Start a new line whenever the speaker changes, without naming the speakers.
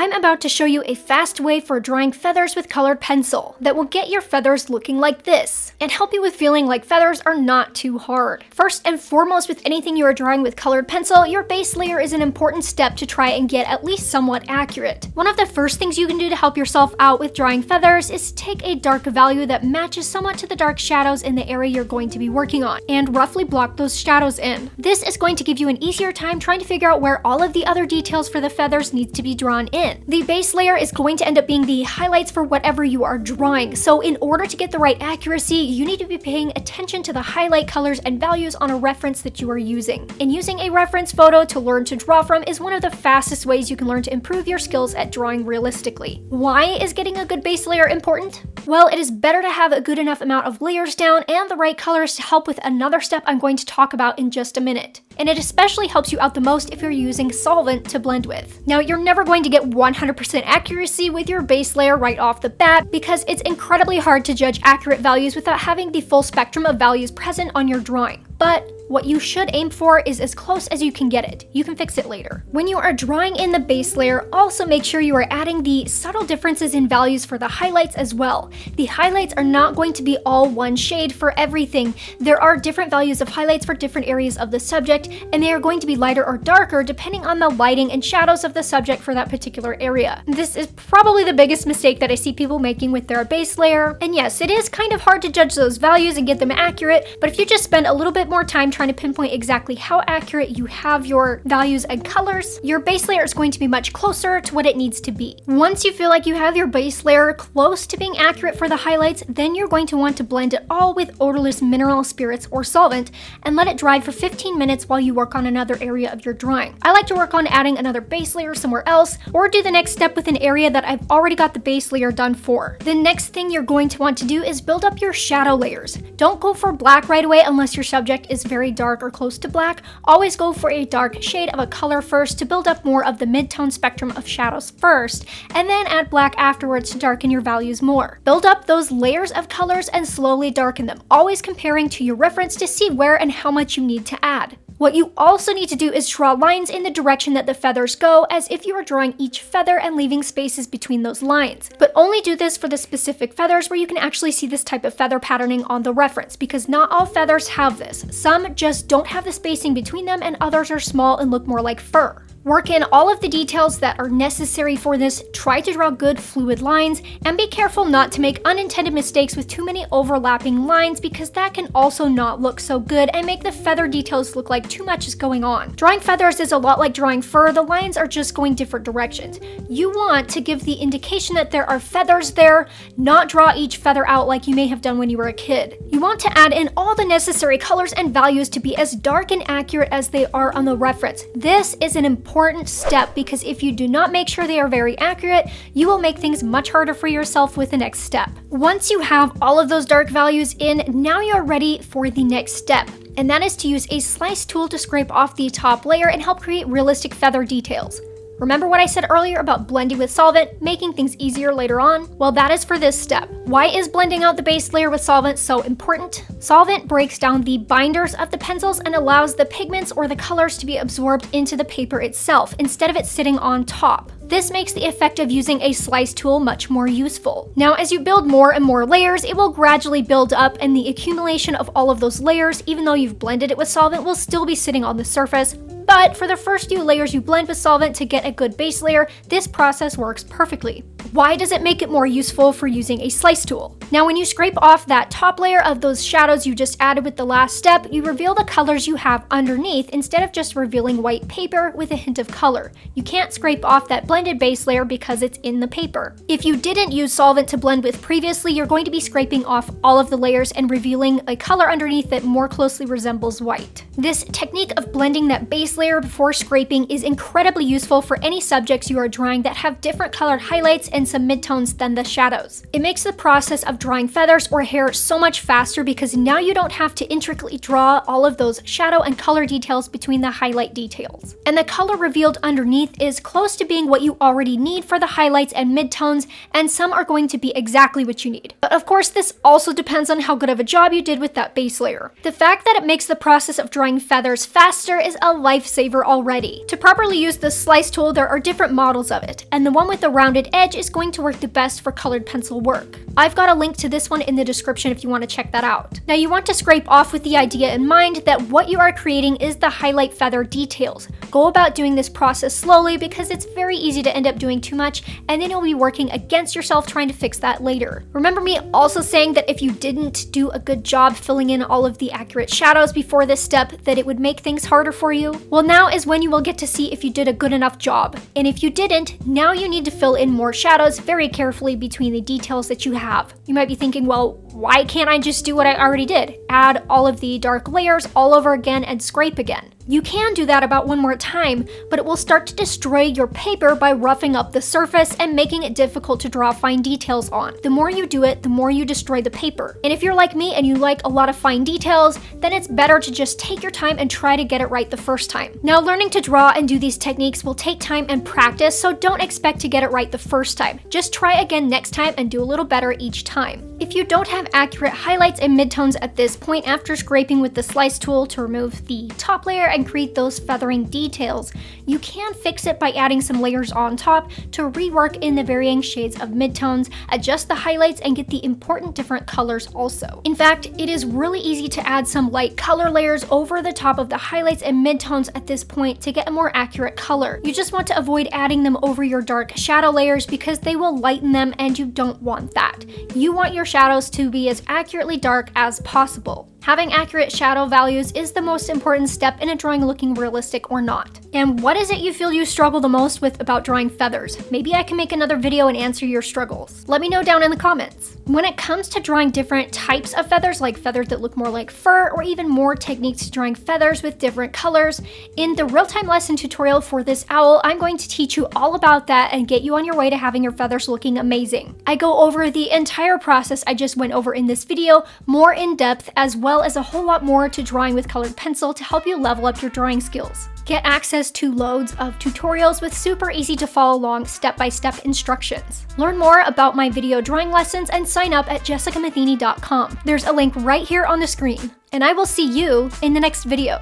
I'm about to show you a fast way for drawing feathers with colored pencil that will get your feathers looking like this and help you with feeling like feathers are not too hard. First and foremost, with anything you are drawing with colored pencil, your base layer is an important step to try and get at least somewhat accurate. One of the first things you can do to help yourself out with drawing feathers is take a dark value that matches somewhat to the dark shadows in the area you're going to be working on and roughly block those shadows in. This is going to give you an easier time trying to figure out where all of the other details for the feathers need to be drawn in. The base layer is going to end up being the highlights for whatever you are drawing, so in order to get the right accuracy, you need to be paying attention to the highlight colors and values on a reference that you are using. And using a reference photo to learn to draw from is one of the fastest ways you can learn to improve your skills at drawing realistically. Why is getting a good base layer important? Well, it is better to have a good enough amount of layers down and the right colors to help with another step I'm going to talk about in just a minute. And it especially helps you out the most if you're using solvent to blend with. Now, you're never going to get 100% accuracy with your base layer right off the bat because it's incredibly hard to judge accurate values without having the full spectrum of values present on your drawing. But what you should aim for is as close as you can get it. You can fix it later. When you are drawing in the base layer, also make sure you are adding the subtle differences in values for the highlights as well. The highlights are not going to be all one shade for everything. There are different values of highlights for different areas of the subject, and they are going to be lighter or darker depending on the lighting and shadows of the subject for that particular area. This is probably the biggest mistake that I see people making with their base layer. And yes, it is kind of hard to judge those values and get them accurate, but if you just spend a little bit more time trying to pinpoint exactly how accurate you have your values and colors, your base layer is going to be much closer to what it needs to be. Once you feel like you have your base layer close to being accurate for the highlights, then you're going to want to blend it all with odorless mineral spirits or solvent and let it dry for 15 minutes while you work on another area of your drawing. I like to work on adding another base layer somewhere else or do the next step with an area that I've already got the base layer done for. The next thing you're going to want to do is build up your shadow layers. Don't go for black right away unless your subject is very dark or close to black. Always go for a dark shade of a color first to build up more of the mid-tone spectrum of shadows first, and then add black afterwards to darken your values more. Build up those layers of colors and slowly darken them, always comparing to your reference to see where and how much you need to add. What you also need to do is draw lines in the direction that the feathers go, as if you are drawing each feather and leaving spaces between those lines. But only do this for the specific feathers where you can actually see this type of feather patterning on the reference, because not all feathers have this. Some just don't have the spacing between them, and others are small and look more like fur. Work in all of the details that are necessary for this, try to draw good fluid lines, and be careful not to make unintended mistakes with too many overlapping lines, because that can also not look so good and make the feather details look like too much is going on. Drawing feathers is a lot like drawing fur. The lines are just going different directions. You want to give the indication that there are feathers there, not draw each feather out like you may have done when you were a kid. You want to add in all the necessary colors and values to be as dark and accurate as they are on the reference. This is an important step, because if you do not make sure they are very accurate, you will make things much harder for yourself with the next step. Once you have all of those dark values in, now you're ready for the next step. And that is to use a slice tool to scrape off the top layer and help create realistic feather details. Remember what I said earlier about blending with solvent, making things easier later on? Well, that is for this step. Why is blending out the base layer with solvent so important? Solvent breaks down the binders of the pencils and allows the pigments or the colors to be absorbed into the paper itself, instead of it sitting on top. This makes the effect of using a slice tool much more useful. Now, as you build more and more layers, it will gradually build up, and the accumulation of all of those layers, even though you've blended it with solvent, will still be sitting on the surface. But for the first few layers you blend with solvent to get a good base layer, this process works perfectly. Why does it make it more useful for using a slice tool? Now, when you scrape off that top layer of those shadows you just added with the last step, you reveal the colors you have underneath instead of just revealing white paper with a hint of color. You can't scrape off that blended base layer because it's in the paper. If you didn't use solvent to blend with previously, you're going to be scraping off all of the layers and revealing a color underneath that more closely resembles white. This technique of blending that base layer before scraping is incredibly useful for any subjects you are drawing that have different colored highlights and some midtones than the shadows. It makes the process of of drawing feathers or hair so much faster because now you don't have to intricately draw all of those shadow and color details between the highlight details. And the color revealed underneath is close to being what you already need for the highlights and midtones, and some are going to be exactly what you need. But of course, this also depends on how good of a job you did with that base layer. The fact that it makes the process of drawing feathers faster is a lifesaver already. To properly use the slice tool, there are different models of it, and the one with the rounded edge is going to work the best for colored pencil work. I've got a link to this one in the description if you want to check that out. Now you want to scrape off with the idea in mind that what you are creating is the highlight feather details. Go about doing this process slowly because it's very easy to end up doing too much, and then you'll be working against yourself trying to fix that later. Remember me also saying that if you didn't do a good job filling in all of the accurate shadows before this step, that it would make things harder for you? Well, now is when you will get to see if you did a good enough job. And if you didn't, now you need to fill in more shadows very carefully between the details that you have. You might be thinking, well, why can't I just do what I already did? Add all of the dark layers all over again and scrape again. You can do that about one more time, but it will start to destroy your paper by roughing up the surface and making it difficult to draw fine details on. The more you do it, the more you destroy the paper. And if you're like me and you like a lot of fine details, then it's better to just take your time and try to get it right the first time. Now, learning to draw and do these techniques will take time and practice, so don't expect to get it right the first time. Just try again next time and do a little better each time. If you don't have accurate highlights and midtones at this point after scraping with the slice tool to remove the top layer and create those feathering details, you can fix it by adding some layers on top to rework in the varying shades of midtones, adjust the highlights, and get the important different colors also. In fact, it is really easy to add some light color layers over the top of the highlights and midtones at this point to get a more accurate color. You just want to avoid adding them over your dark shadow layers because they will lighten them, and you don't want that. You want your shadows to be as accurately dark as possible. Having accurate shadow values is the most important step in a drawing looking realistic or not. And what is it you feel you struggle the most with about drawing feathers? Maybe I can make another video and answer your struggles. Let me know down in the comments. When it comes to drawing different types of feathers, like feathers that look more like fur, or even more techniques to drawing feathers with different colors, in the real-time lesson tutorial for this owl, I'm going to teach you all about that and get you on your way to having your feathers looking amazing. I go over the entire process I just went over in this video, more in depth, as well as a whole lot more to drawing with colored pencil to help you level up your drawing skills. Get access to loads of tutorials with super easy to follow along step-by-step instructions. Learn more about my video drawing lessons and sign up at jessicamatheny.com. There's a link right here on the screen. And I will see you in the next video.